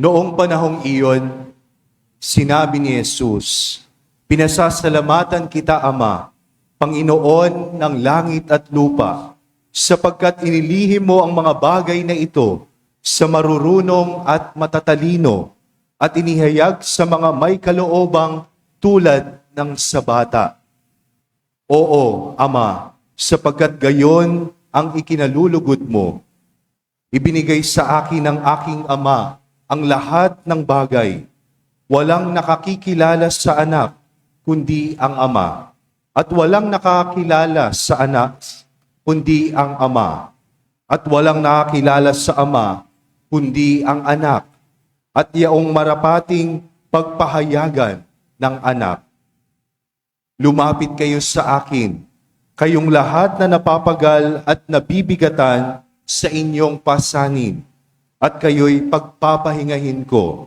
Noong panahong iyon, sinabi ni Jesus, "Pinasasalamatan kita, Ama, Panginoon ng langit at lupa, sapagkat inilihim mo ang mga bagay na ito sa marurunong at matatalino at inihayag sa mga may kaloobang tulad ng sa bata. Oo, Ama, sapagkat gayon ang ikinalulugod mo. Ibinigay sa akin ng aking Ama ang lahat ng bagay. Walang nakakikilala sa anak, kundi ang Ama. At walang nakakilala sa anak, kundi ang Ama. At walang nakakilala sa Ama, kundi ang anak. At yaong marapating pagpahayagan ng anak. Lumapit kayo sa akin, kayong lahat na napapagal at nabibigatan sa inyong pasanin, at kayo'y pagpapahingahin ko.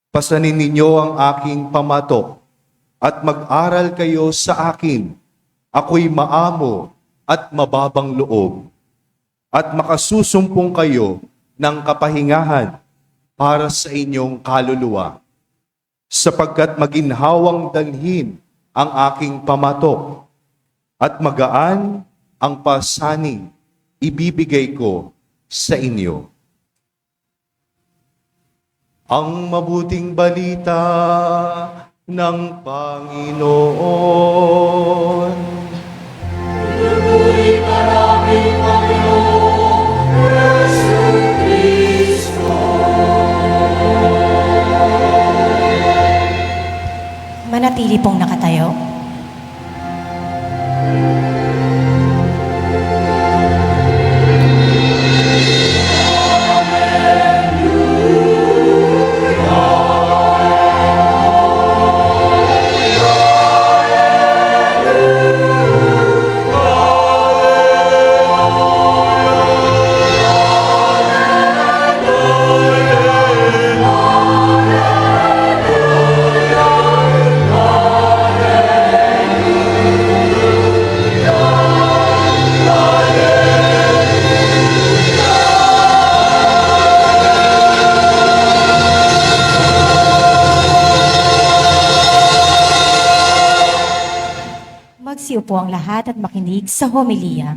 Pasanin ninyo ang aking pamatok, at mag-aral kayo sa akin. Ako'y maamo at mababang loob, at makasusumpong kayo ng kapahingahan para sa inyong kaluluwa, sapagkat maginhawang dalhin ang aking pamatok, at magaan ang pasaning ibibigay ko sa inyo." Ang mabuting balita ng Panginoon. Ituloy ka namin, Panginoon Yesu Cristo. Manatili pong nakatayo. Magsiupo ang lahat at makinig sa homilya.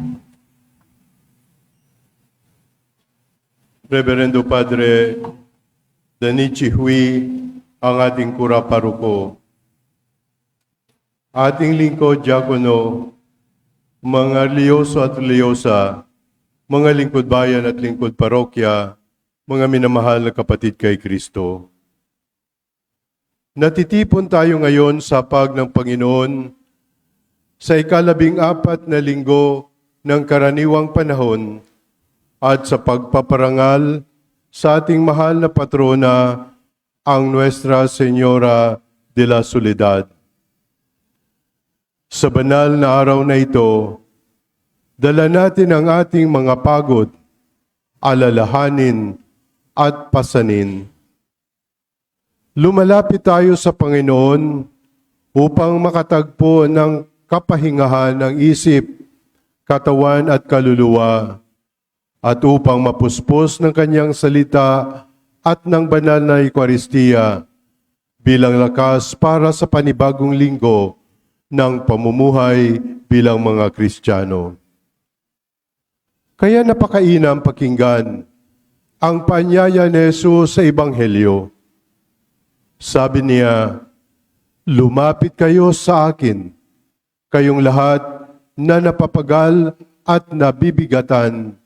Reverendo Padre Danichi Hui, ang ating kura paruko. Ating lingkod, Diakono, mga liyoso at liyosa, mga lingkod bayan at lingkod parokya, mga minamahal na kapatid kay Kristo. Natitipon tayo ngayon sa pag ng Panginoon sa ika-14 na linggo ng karaniwang panahon at sa pagpaparangal sa ating mahal na patrona, ang Nuestra Señora de la Soledad. Sa banal na araw na ito, dala natin ang ating mga pagod, alalahanin at pasanin. Lumalapit tayo sa Panginoon upang makatagpo ng kapahingahan ng isip, katawan at kaluluwa, at upang mapuspos ng kanyang salita at ng banal na Eucharistia bilang lakas para sa panibagong linggo ng pamumuhay bilang mga Kristiyano. Kaya napakainam pakinggan ang paanyaya ni Jesus sa Ebanghelyo. Sabi niya, "Lumapit kayo sa akin, kayong lahat na napapagal at nabibigatan,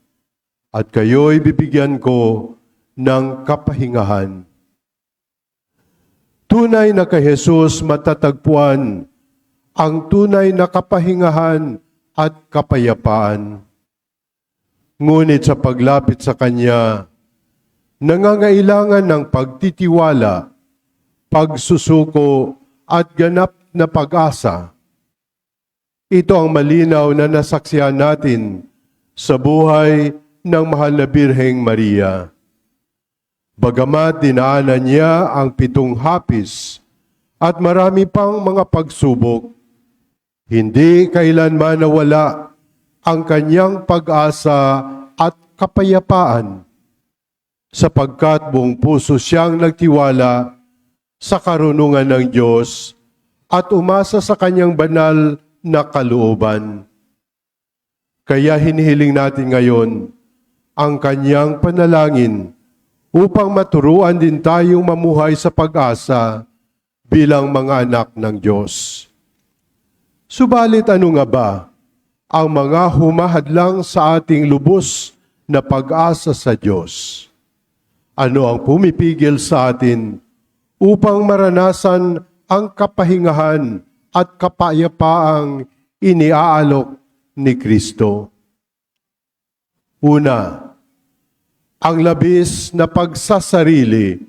at kayo'y bibigyan ko ng kapahingahan." Tunay na kay Jesus matatagpuan ang tunay na kapahingahan at kapayapaan. Ngunit sa paglapit sa Kanya, nangangailangan ng pagtitiwala, pagsusuko at ganap na pag-asa. Ito ang malinaw na nasaksihan natin sa buhay ng mahal na Birheng Maria. Bagamat dinaanan niya ang 7 hapis at marami pang mga pagsubok, hindi kailanman nawala ang kanyang pag-asa at kapayapaan. sapagkat buong puso siyang nagtiwala sa karunungan ng Diyos at umasa sa kanyang banal na kalooban. Kaya hinihiling natin ngayon ang kanyang panalangin upang maturuan din tayong mamuhay sa pag-asa bilang mga anak ng Diyos. Subalit ano nga ba ang mga humahadlang sa ating lubos na pag-asa sa Diyos? Ano ang pumipigil sa atin upang maranasan ang kapahingahan at kapayapaang iniaalok ni Kristo? Una, ang labis na pagsasarili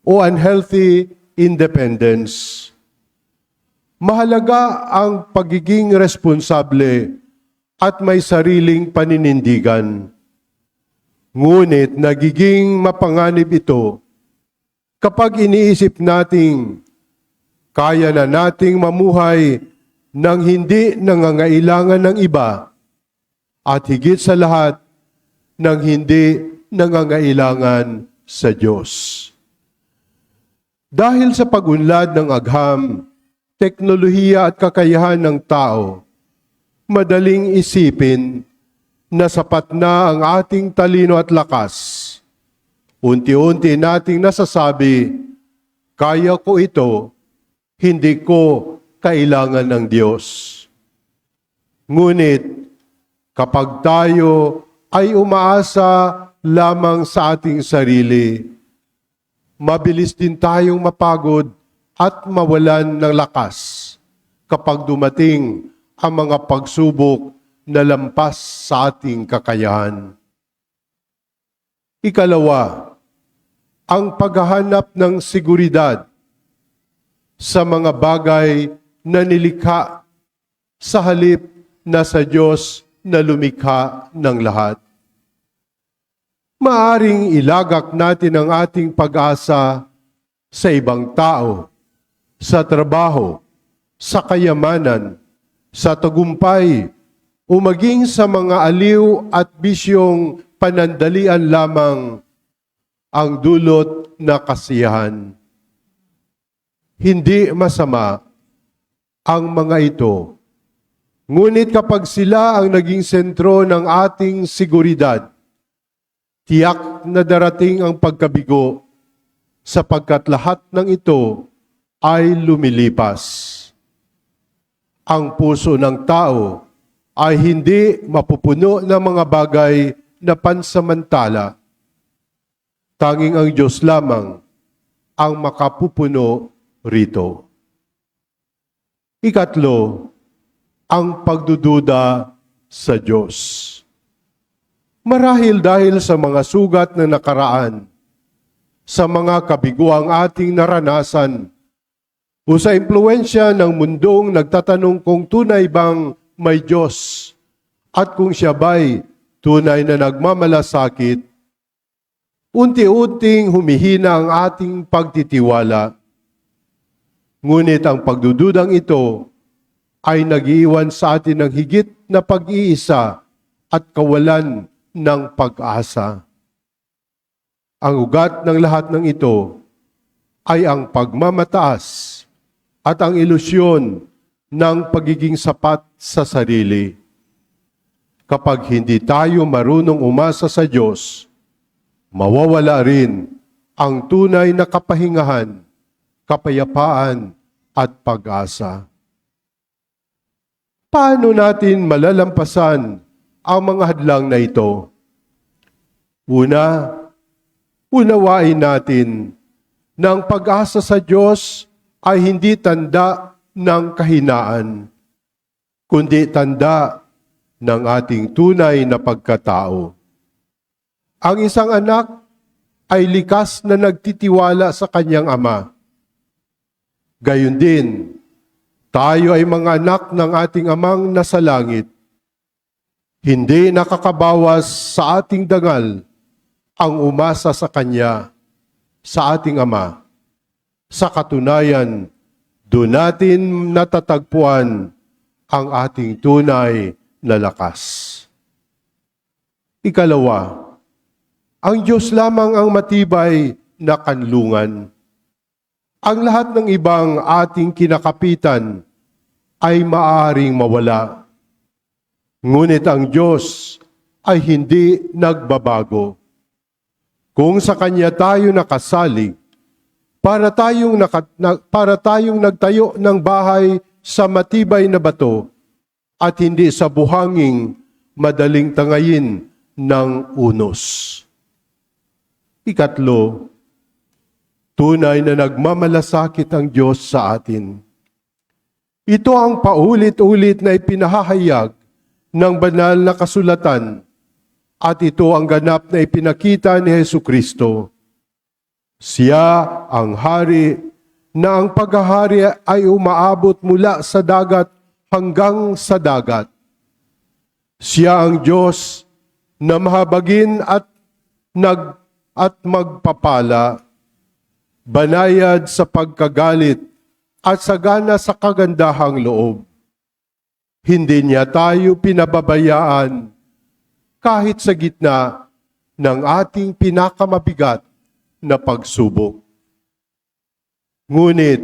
o unhealthy independence. Mahalaga ang pagiging responsable at may sariling paninindigan. Ngunit nagiging mapanganib ito kapag iniisip nating kaya na nating mamuhay ng hindi nangangailangan ng iba at higit sa lahat ng hindi nangangailangan sa Diyos. Dahil sa pag-unlad ng agham, teknolohiya at kakayahan ng tao, madaling isipin na sapat na ang ating talino at lakas. Unti-unti nating nasasabi, kaya ko ito, hindi ko kailangan ng Diyos. Ngunit, kapag tayo ay umaasa lamang sa ating sarili, mabilis din tayong mapagod at mawalan ng lakas kapag dumating ang mga pagsubok na lampas sa ating kakayahan. Ikalawa, ang paghahanap ng seguridad sa mga bagay na nilikha sa halip na sa Diyos na lumikha ng lahat. Maaring ilagak natin ang ating pag-asa sa ibang tao, sa trabaho, sa kayamanan, sa tagumpay, o maging sa mga aliw at bisyong panandalian lamang ang dulot na kasiyahan. Hindi masama ang mga ito. Ngunit kapag sila ang naging sentro ng ating seguridad, tiyak na darating ang pagkabigo sapagkat lahat ng ito ay lumilipas. Ang puso ng tao ay hindi mapupuno ng mga bagay na pansamantala. Tanging ang Diyos lamang ang makapupuno rito. Ikatlo, ang pagdududa sa Diyos. Marahil dahil sa mga sugat na nakaraan, sa mga kabiguang ating naranasan, o sa impluensya ng mundong nagtatanong kung tunay bang may Diyos at kung siya ba'y tunay na nagmamalasakit, unti-unting humihina ang ating pagtitiwala. Ngunit ang pagdududang ito ay nag-iwan sa atin ng higit na pag-iisa at kawalan ng pag-asa. Ang ugat ng lahat ng ito ay ang pagmamataas at ang ilusyon ng pagiging sapat sa sarili. Kapag hindi tayo marunong umasa sa Diyos, mawawala rin ang tunay na kapahingahan, kapayapaan at pag-asa. Paano natin malalampasan ang mga hadlang na ito? Una, unawain natin na ang pag-asa sa Diyos ay hindi tanda ng kahinaan, kundi tanda ng ating tunay na pagkatao. Ang isang anak ay likas na nagtitiwala sa kanyang ama. Gayon din, tayo ay mga anak ng ating amang nasa langit. Hindi nakakabawas sa ating dangal ang umasa sa Kanya, sa ating Ama. Sa katunayan, doon natin natatagpuan ang ating tunay na lakas. Ikalawa, Ang Diyos lamang ang matibay na kanlungan. Ang lahat ng ibang ating kinakapitan ay maaaring mawala. Ngunit ang Diyos ay hindi nagbabago. Kung sa Kanya tayo nakasalig, para tayong nagtayo ng bahay sa matibay na bato at hindi sa buhanging madaling tangayin ng unos. Ikatlo, tunay na nagmamalasakit ang Diyos sa atin. Ito ang paulit-ulit na ipinahahayag ng banal na kasulatan at ito ang ganap na ipinakita ni Hesukristo. Siya ang hari na ang paghahari ay umaabot mula sa dagat hanggang sa dagat. Siya ang Diyos na mahabagin at magpapala, banayad sa pagkagalit at sagana sa kagandahang loob. Hindi niya tayo pinababayaan kahit sa gitna ng ating pinakamabigat na pagsubok. Ngunit,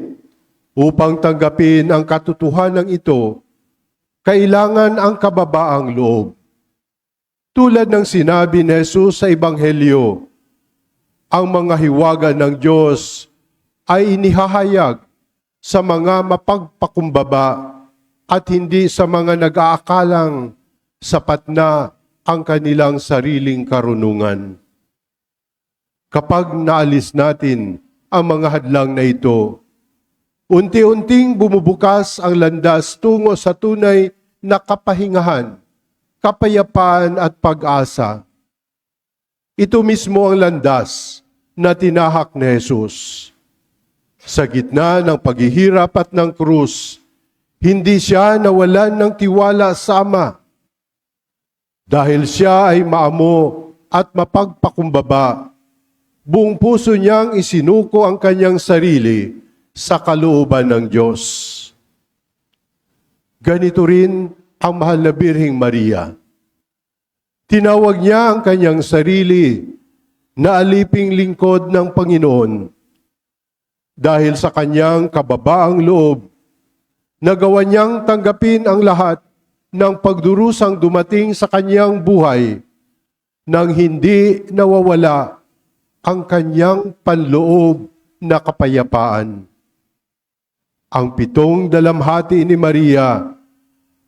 upang tanggapin ang katotohanan ito, kailangan ang kababaang loob. Tulad ng sinabi ni Jesus sa Ebanghelyo, ang mga hiwaga ng Diyos ay inihahayag sa mga mapagpakumbaba at hindi sa mga nag-aakalang sapat na ang kanilang sariling karunungan. Kapag naalis natin ang mga hadlang na ito, unti-unting bumubukas ang landas tungo sa tunay na kapahingahan, kapayapaan at pag-asa. Ito mismo ang landas na tinahak ni Jesus. Sa gitna ng paghihirap at ng krus, hindi siya nawalan ng tiwala sa Ama. Dahil siya ay maamo at mapagpakumbaba, buong puso niyang isinuko ang kanyang sarili sa kalooban ng Diyos. Ganito rin ang mahal na Birheng Maria. Tinawag niya ang kanyang sarili na aliping lingkod ng Panginoon. Dahil sa kanyang kababaang loob, nagawa niyang tanggapin ang lahat ng pagdurusang dumating sa kanyang buhay nang hindi nawawala ang kanyang panloob na kapayapaan. Ang 7 dalamhati ni Maria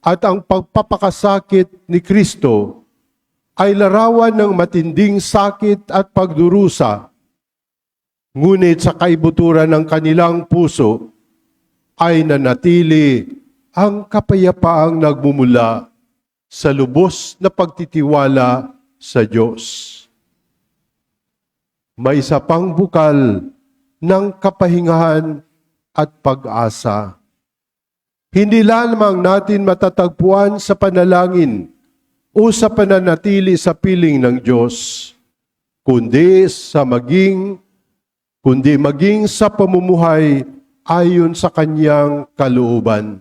at ang pagpapakasakit ni Kristo ay larawan ng matinding sakit at pagdurusa. Ngunit sa kaibuturan ng kanilang puso ay nanatili ang kapayapaang nagmumula sa lubos na pagtitiwala sa Diyos. May isa pang bukal ng kapahingahan at pag-asa. Hindi lamang natin matatagpuan sa panalangin o sa pananatili sa piling ng Diyos, kundi maging sa pamumuhay ayon sa kanyang kalooban.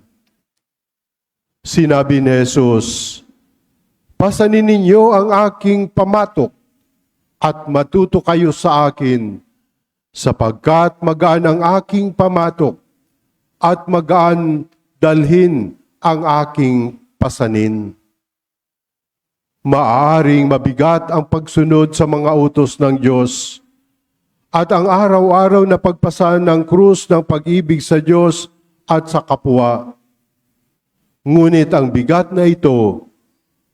Sinabi ni Jesus, "Pasanin ninyo ang aking pamatok at matuto kayo sa akin, sapagkat magaan ang aking pamatok at magaan dalhin ang aking pasanin." Maaaring mabigat ang pagsunod sa mga utos ng Diyos at ang araw-araw na pagpasan ng krus ng pag-ibig sa Diyos at sa kapwa. Ngunit ang bigat na ito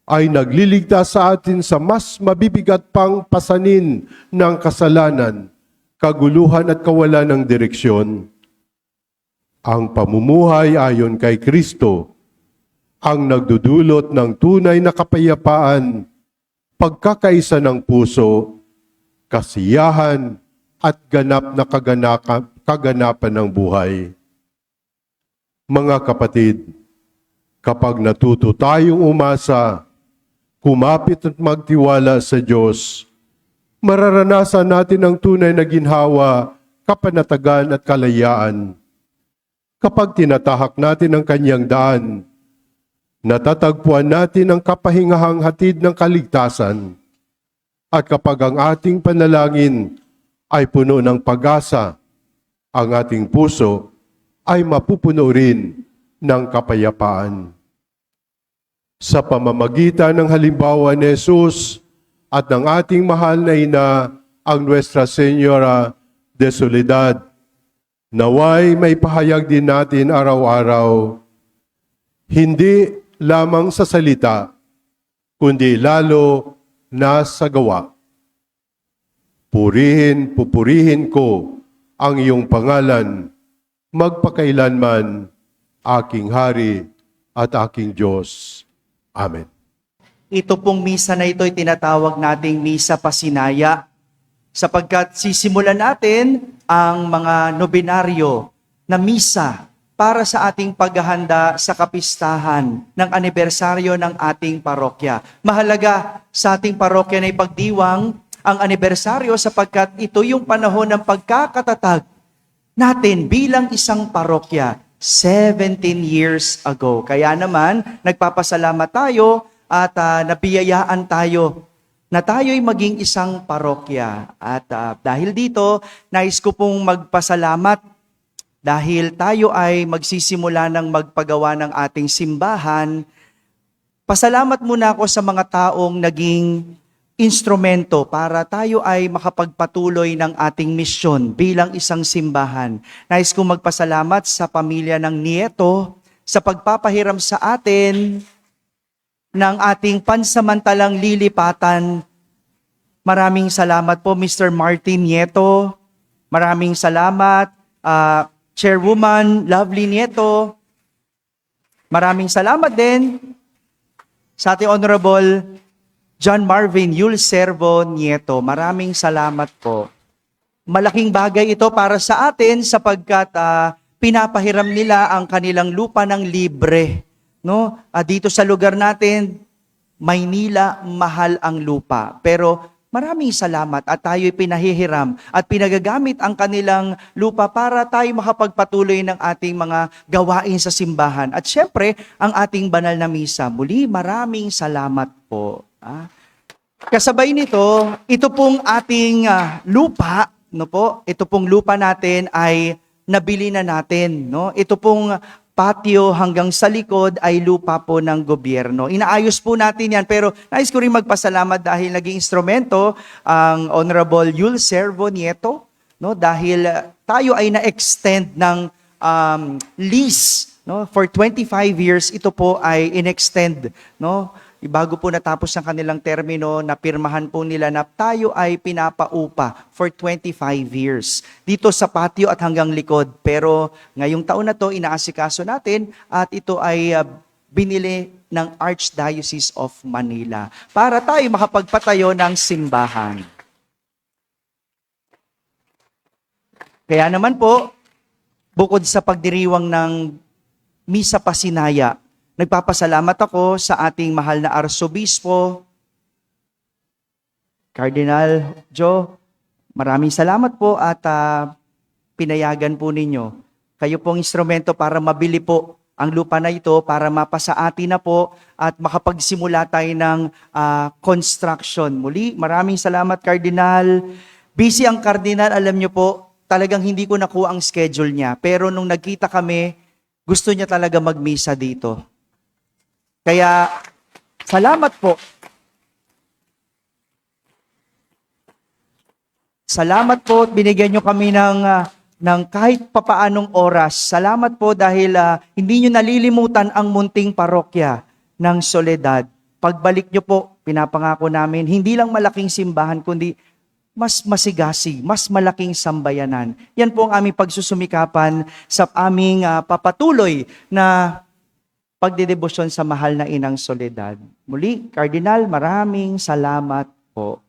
ay nagliligtas sa atin sa mas mabibigat pang pasanin ng kasalanan, kaguluhan at kawalan ng direksyon. Ang pamumuhay ayon kay Kristo ang nagdudulot ng tunay na kapayapaan, pagkakaisa ng puso, kasiyahan at ganap na kaganapan ng buhay. Mga kapatid, kapag natuto tayong umasa, kumapit at magtiwala sa Diyos, mararanasan natin ang tunay na ginhawa, kapanatagan at kalayaan. Kapag tinatahak natin ang kanyang daan, natatagpuan natin ang kapahingahang hatid ng kaligtasan At kapag ang ating panalangin ay puno ng pag-asa, ang ating puso ay mapupuno rin ng kapayapaan. Sa pamamagitan ng halimbawa ni Jesus at ng ating mahal na ina, ang Nuestra Señora de Soledad, naway may pahayag din natin araw-araw, hindi lamang sa salita, kundi lalo na sa gawa. Pupurihin ko ang iyong pangalan, magpakailanman, aking Hari at aking Diyos. Amen. Ito pong misa na ito ay tinatawag nating Misa Pasinaya sapagkat sisimulan natin ang mga nobinaryo na misa para sa ating paghahanda sa kapistahan ng anibersaryo ng ating parokya. Mahalaga sa ating parokya na ipagdiwang ang anibersaryo sapagkat ito yung panahon ng pagkakatatag natin bilang isang parokya 17 years ago. Kaya naman, nagpapasalamat tayo at nabiyayaan tayo na tayo'y maging isang parokya. At dahil dito, nais ko pong magpasalamat dahil tayo ay magsisimula ng magpagawa ng ating simbahan. Pasalamat muna ako sa mga taong naging instrumento para tayo ay makapagpatuloy ng ating misyon bilang isang simbahan. Nais kong magpasalamat sa pamilya ng Nieto sa pagpapahiram sa atin ng ating pansamantalang lilipatan. Maraming salamat po, Mr. Martin Nieto. Maraming salamat, Chairwoman Lovely Nieto. Maraming salamat din sa ating Honorable John Marvin Yul Servo Nieto. Maraming salamat po. Malaking bagay ito para sa atin sapagkat pinapahiram nila ang kanilang lupa ng libre. No? Dito sa lugar natin, Maynila, mahal ang lupa. Pero maraming salamat at tayo'y pinahihiram at pinagagamit ang kanilang lupa para tayo makapagpatuloy ng ating mga gawain sa simbahan. At syempre, ang ating banal na misa. Muli, maraming salamat po. Kasabay nito, ito pong ating lupa, no po? Ito pong lupa natin ay nabili na natin, no? Ito pong patio hanggang sa likod ay lupa po ng gobyerno. Inaayos po natin yan, pero nais ko rin magpasalamat dahil naging instrumento ang Honorable Yul Servo Nieto, no? Dahil tayo ay na-extend ng lease, no? For 25 years, ito po ay in-extend, no? Bago po natapos ang kanilang termino, napirmahan po nila na tayo ay pinapaupa for 25 years. Dito sa patio at hanggang likod. Pero ngayong taon na to, inaasikaso natin at ito ay binili ng Archdiocese of Manila para tayo makapagpatayo ng simbahan. Kaya naman po, bukod sa pagdiriwang ng Misa Pasinaya, nagpapasalamat ako sa ating mahal na Arsobispo, Cardinal Joe. Maraming salamat po at pinayagan po ninyo. Kayo pong instrumento para mabili po ang lupa na ito, para mapasa atin na po at makapagsimula tayo ng construction. Muli, maraming salamat, Cardinal. Busy ang Cardinal, alam nyo po, talagang hindi ko nakuha ang schedule niya. Pero nung nagkita kami, gusto niya talaga magmisa dito. Kaya, salamat po. Salamat po at binigyan nyo kami ng kahit papaanong oras. Salamat po dahil hindi nyo nalilimutan ang munting parokya ng Soledad. Pagbalik nyo po, pinapangako namin, hindi lang malaking simbahan, kundi mas masigasig, mas malaking sambayanan. Yan po ang aming pagsusumikapan sa aming papatuloy na pagdedebosyon sa mahal na Inang Soledad. Muli, Cardinal, maraming salamat po.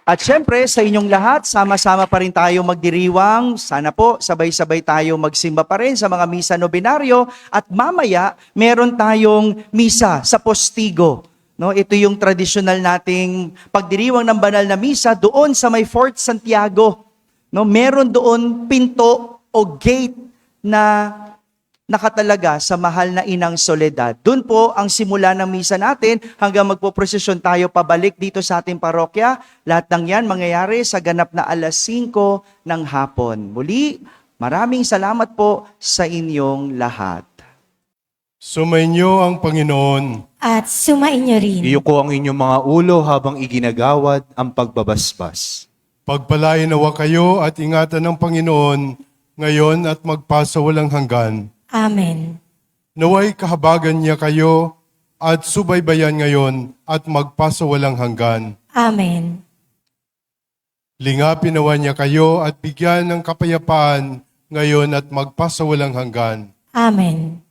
At syempre, sa inyong lahat, sama-sama pa rin tayo magdiriwang. Sana po, sabay-sabay tayo magsimba pa rin sa mga misa nobinaryo. At mamaya, meron tayong misa sa postigo. No, ito yung traditional nating pagdiriwang ng banal na misa doon sa may Fort Santiago. No, meron doon pinto o gate na nakatalaga sa mahal na Inang Soledad. Doon po ang simula ng misa natin hanggang magpoprosesyon tayo pabalik dito sa ating parokya. Lahat ng yan mangyayari sa ganap na 5:00 ng hapon. Muli, maraming salamat po sa inyong lahat. Sumainyo ang Panginoon. At sumainyo rin. Iyuko ang inyong mga ulo habang iginagawad ang pagbabasbas. Pagpalain nawa kayo at ingatan ng Panginoon ngayon at magpasawalang hanggan. Amen. Naway kahabagan niya kayo at subaybayan ngayon at magpasawalang hanggan. Amen. Lingapin nawa niya kayo at bigyan ng kapayapaan ngayon at magpasawalang hanggan. Amen.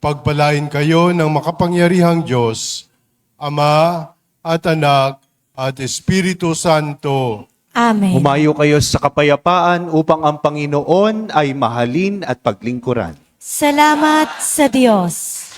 Pagpalain kayo ng makapangyarihang Diyos, Ama at Anak at Espiritu Santo. Amen. Humayo kayo sa kapayapaan upang ang Panginoon ay mahalin at paglingkuran. Salamat sa Diyos.